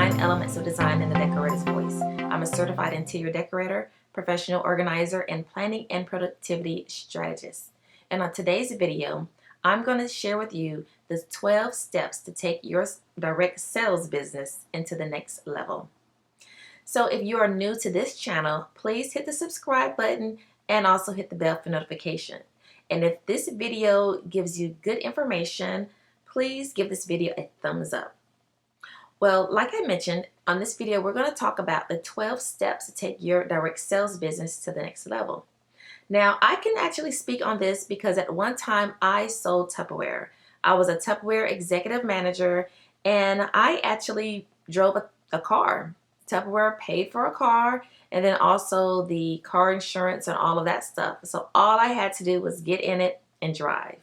Find elements of design in the decorator's voice. I'm a certified interior decorator, professional organizer, and planning and productivity strategist. And on today's video, I'm going to share with you the 12 steps to take your direct sales business into the next level. So if you are new to this channel, please hit the subscribe button and also hit the bell for notification. And if this video gives you good information, please give this video a thumbs up. Well, like I mentioned, on this video, we're going to talk about the 12 steps to take your direct sales business to the next level. Now, I can actually speak on this because at one time I sold Tupperware. I was a Tupperware executive manager and I actually drove a car. Tupperware paid for a car and then also the car insurance and all of that stuff. So all I had to do was get in it and drive.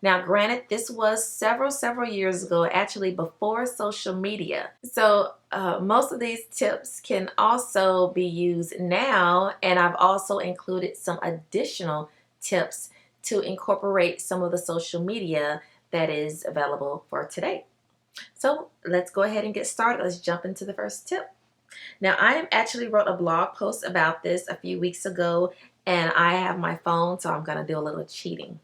Now, granted, this was several years ago, actually before social media. So most of these tips can also be used now, and I've also included some additional tips to incorporate some of the social media that is available for today. So let's go ahead and get started. Let's jump into the first tip. Now, I actually wrote a blog post about this a few weeks ago, and I have my phone, so I'm going to do a little cheating.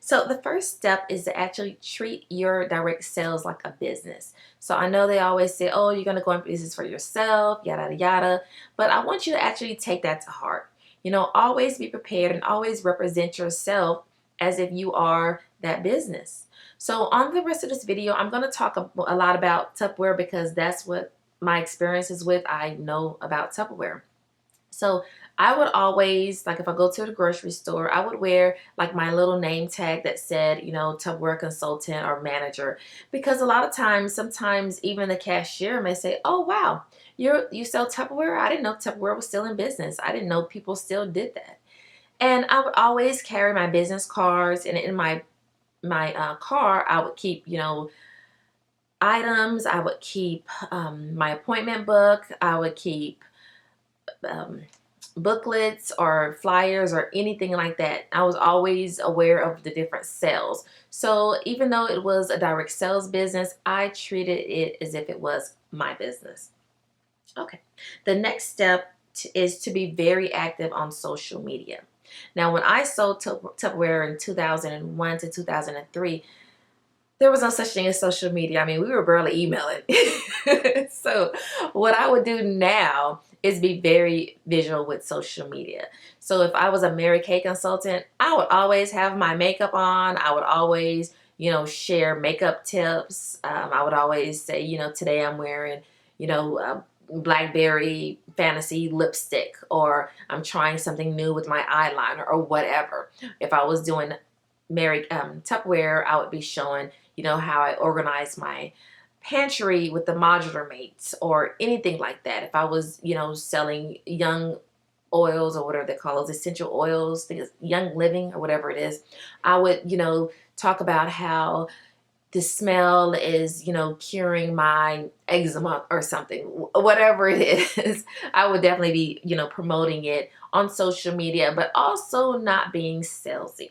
So the first step is to actually treat your direct sales like a business. So I know they always say, oh, you're going to go in business for yourself, yada, yada. But I want you to actually take that to heart. You know, always be prepared and always represent yourself as if you are that business. So on the rest of this video, I'm going to talk a lot about Tupperware because that's what my experience is with. I know about Tupperware. So I would always, like if I go to the grocery store, I would wear like my little name tag that said, you know, Tupperware consultant or manager, because a lot of times, sometimes even the cashier may say, oh, wow, you sell Tupperware? I didn't know Tupperware was still in business. I didn't know people still did that. And I would always carry my business cards, and in my car, I would keep, you know, items. I would keep my appointment book. I would keep booklets or flyers or anything like that. I was always aware of the different sales. So even though it was a direct sales business, I treated it as if it was my business. Okay. The next step is to be very active on social media. Now, when I sold Tupperware in 2001 to 2003, there was no such thing as social media. I mean, we were barely emailing. So what I would do now is be very visual with social media. So if I was a Mary Kay consultant, I would always have my makeup on. I would always, you know, share makeup tips. I would always say, you know, today I'm wearing, you know, Blackberry Fantasy lipstick, or I'm trying something new with my eyeliner or whatever. If I was doing Tupperware, I would be showing, you know, how I organize my pantry with the modular mates or anything like that. If I was, you know, selling young oils or whatever they call those, essential oils, young living or whatever it is, I would, you know, talk about how the smell is, you know, curing my eczema or something, whatever it is. I would definitely be, you know, promoting it on social media, but also not being salesy.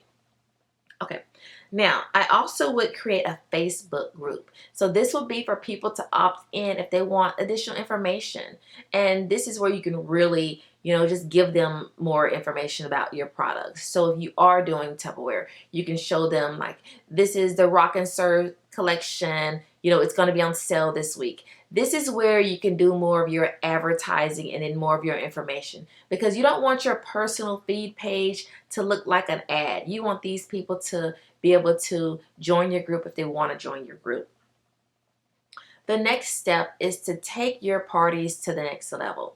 Okay. Now, I also would create a Facebook group. So this would be for people to opt in if they want additional information. And this is where you can really, you know, just give them more information about your products. So if you are doing Tupperware, you can show them like, this is the Rock and Serve collection. You know, it's going to be on sale this week. This is where you can do more of your advertising and then more of your information, because you don't want your personal feed page to look like an ad. You want these people to be able to join your group if they want to join your group. The next step is to take your parties to the next level.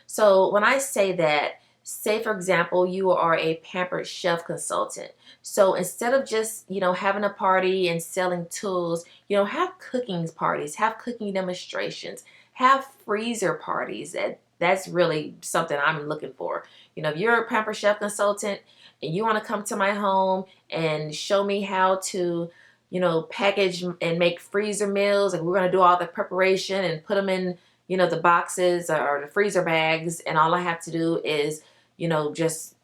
So when I say that, say for example, you are a pampered chef consultant. So instead of just, you know, having a party and selling tools, you know, have cooking parties, have cooking demonstrations, have freezer parties. That's really something I'm looking for. You know, if you're a pampered chef consultant and you want to come to my home and show me how to, you know, package and make freezer meals, and we're going to do all the preparation and put them in, you know, the boxes or the freezer bags, and all I have to do is, you know, just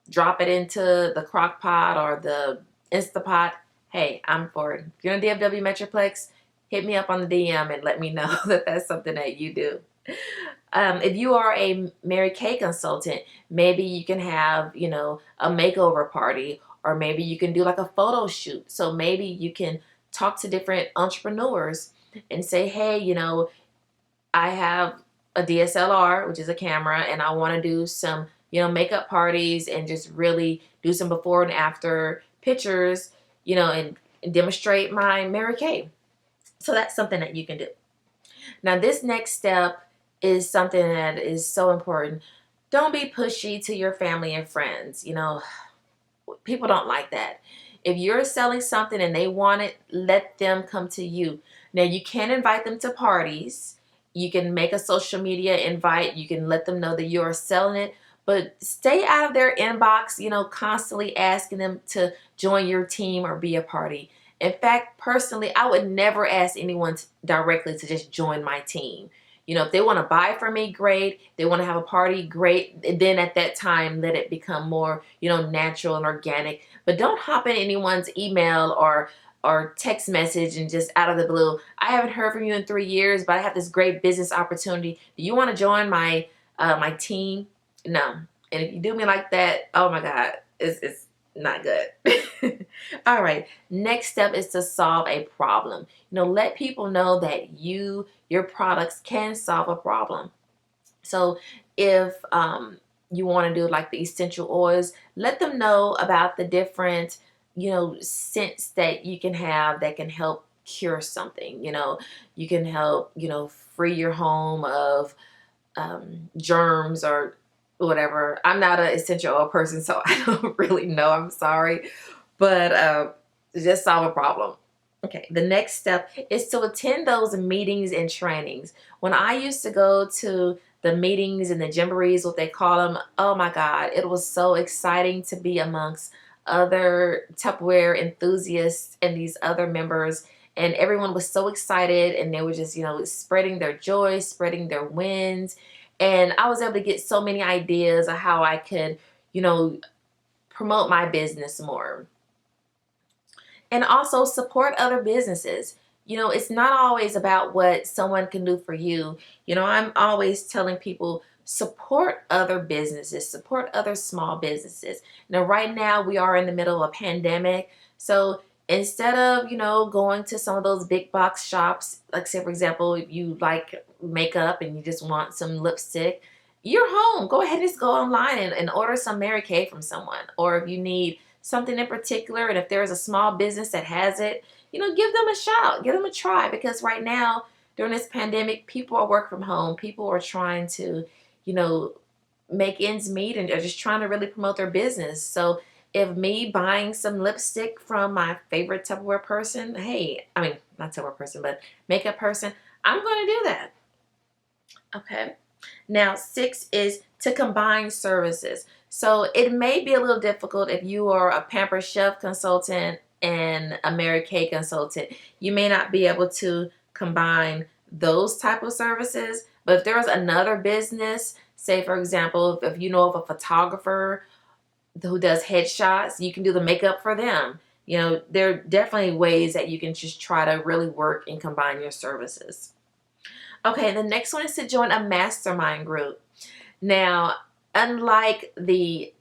drop it into the crock pot or the Instapot. Hey, I'm for it. If you're in DFW Metroplex, hit me up on the DM and let me know that that's something that you do. If you are a Mary Kay consultant, maybe you can have, a makeover party, or maybe you can do like a photo shoot. So maybe you can talk to different entrepreneurs and say, hey, I have a DSLR, which is a camera, and I want to do some, makeup parties and just really do some before and after pictures, and demonstrate my Mary Kay. So that's something that you can do. Now, this next step is something that is so important. Don't be pushy to your family and friends. People don't like that. If you're selling something and they want it, let them come to you. Now, you can invite them to parties. You can make a social media invite. You can let them know that you're selling it, but stay out of their inbox, constantly asking them to join your team or be a party. In fact, personally, I would never ask anyone directly to just join my team. If they want to buy from me, great. They want to have a party, great. And then at that time, let it become more, natural and organic. But don't hop in anyone's email or text message and just out of the blue, I haven't heard from you in 3 years, but I have this great business opportunity. Do you want to join my team? No. And if you do me like that, oh my God, it's not good. All right. Next step is to solve a problem. Let people know that your products can solve a problem. So if you want to do like the essential oils, let them know about the different, scents that you can have that can help cure something. You can help, free your home of germs or whatever. I'm not an essential oil person, so I don't really know. I'm sorry. But just solve a problem. Okay, the next step is to attend those meetings and trainings. When I used to go to the meetings and the jamborees, what they call them, oh my God, it was so exciting to be amongst other Tupperware enthusiasts and these other members. And everyone was so excited, and they were just, spreading their joy, spreading their wins. And I was able to get so many ideas of how I could, promote my business more. And also support other businesses. It's not always about what someone can do for you. I'm always telling people, support other businesses, support other small businesses. Now, right now we are in the middle of a pandemic. So instead of, going to some of those big box shops, like say, for example, if you like makeup and you just want some lipstick, you're home. Go ahead and just go online and order some Mary Kay from someone. Or if you need something in particular, and if there's a small business that has it, give them a shout, give them a try, because right now during this pandemic, people are working from home. People are trying to, make ends meet and are just trying to really promote their business. So if me buying some lipstick from my favorite Tupperware person, hey, I mean, not Tupperware person, but makeup person, I'm going to do that. Okay. Now, 6 is to combine services. So it may be a little difficult if you are a Pamper Chef consultant and a Mary Kay consultant. You may not be able to combine those type of services. But if there is another business, say for example, if you know of a photographer who does headshots, you can do the makeup for them. There are definitely ways that you can just try to really work and combine your services. Okay, the next one is to join a mastermind group. Now, unlike the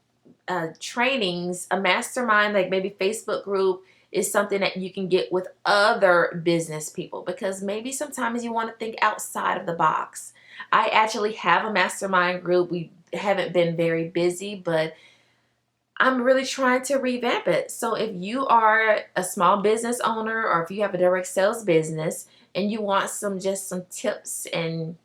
trainings, a mastermind, like maybe Facebook group, is something that you can get with other business people, because maybe sometimes you want to think outside of the box. I actually have a mastermind group. We haven't been very busy, but I'm really trying to revamp it. So if you are a small business owner, or if you have a direct sales business and you want some tips and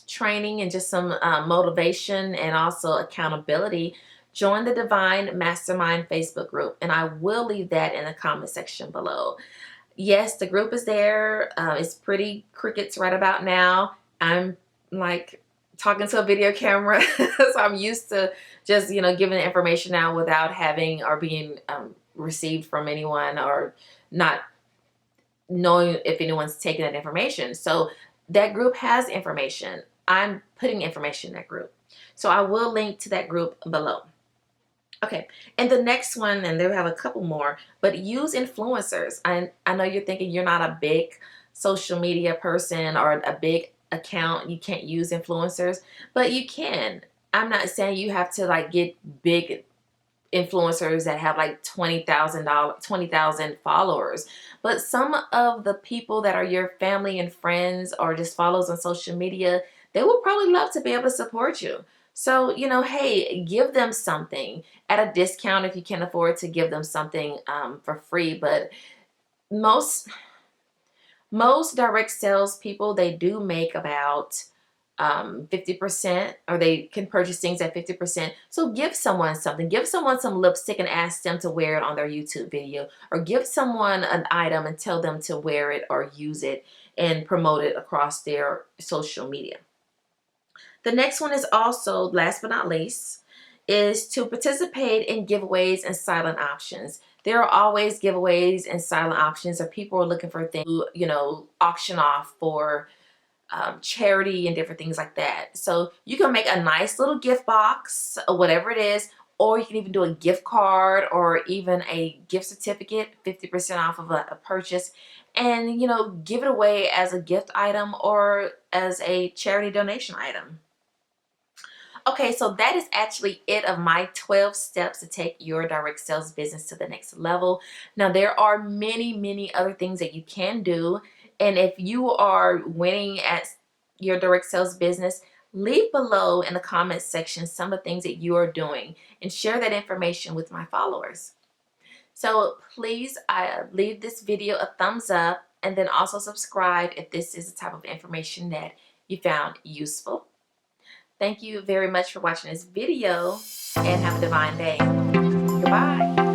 training and just some motivation and also accountability, join the Divine Mastermind Facebook group. And I will leave that in the comment section below. Yes, the group is there. It's pretty crickets right about now. I'm like talking to a video camera, so I'm used to just, giving the information out without having or being received from anyone, or not knowing if anyone's taking that information. So that group has information. I'm putting information in that group. So I will link to that group below. Okay, and the next one, and they'll have a couple more, but use influencers. I know you're thinking you're not a big social media person or a big account, you can't use influencers, but you can. I'm not saying you have to like get big influencers that have like $20,000 followers, but some of the people that are your family and friends or just follows on social media, they will probably love to be able to support you. So, hey, give them something at a discount if you can afford to give them something for free. But most most direct sales people, they do make about 50%, or they can purchase things at 50%. So give someone something. Give someone some lipstick and ask them to wear it on their YouTube video, or give someone an item and tell them to wear it or use it and promote it across their social media. The next one is also, last but not least, is to participate in giveaways and silent options. There are always giveaways and silent options, or people are looking for things to, auction off for charity and different things like that. So you can make a nice little gift box or whatever it is, or you can even do a gift card or even a gift certificate, 50% off of a purchase, and give it away as a gift item or as a charity donation item. Okay, so that is actually it of my 12 steps to take your direct sales business to the next level. Now, there are many, many other things that you can do. And if you are winning at your direct sales business, leave below in the comments section some of the things that you are doing and share that information with my followers. So please leave this video a thumbs up, and then also subscribe if this is the type of information that you found useful. Thank you very much for watching this video, and have a divine day. Goodbye.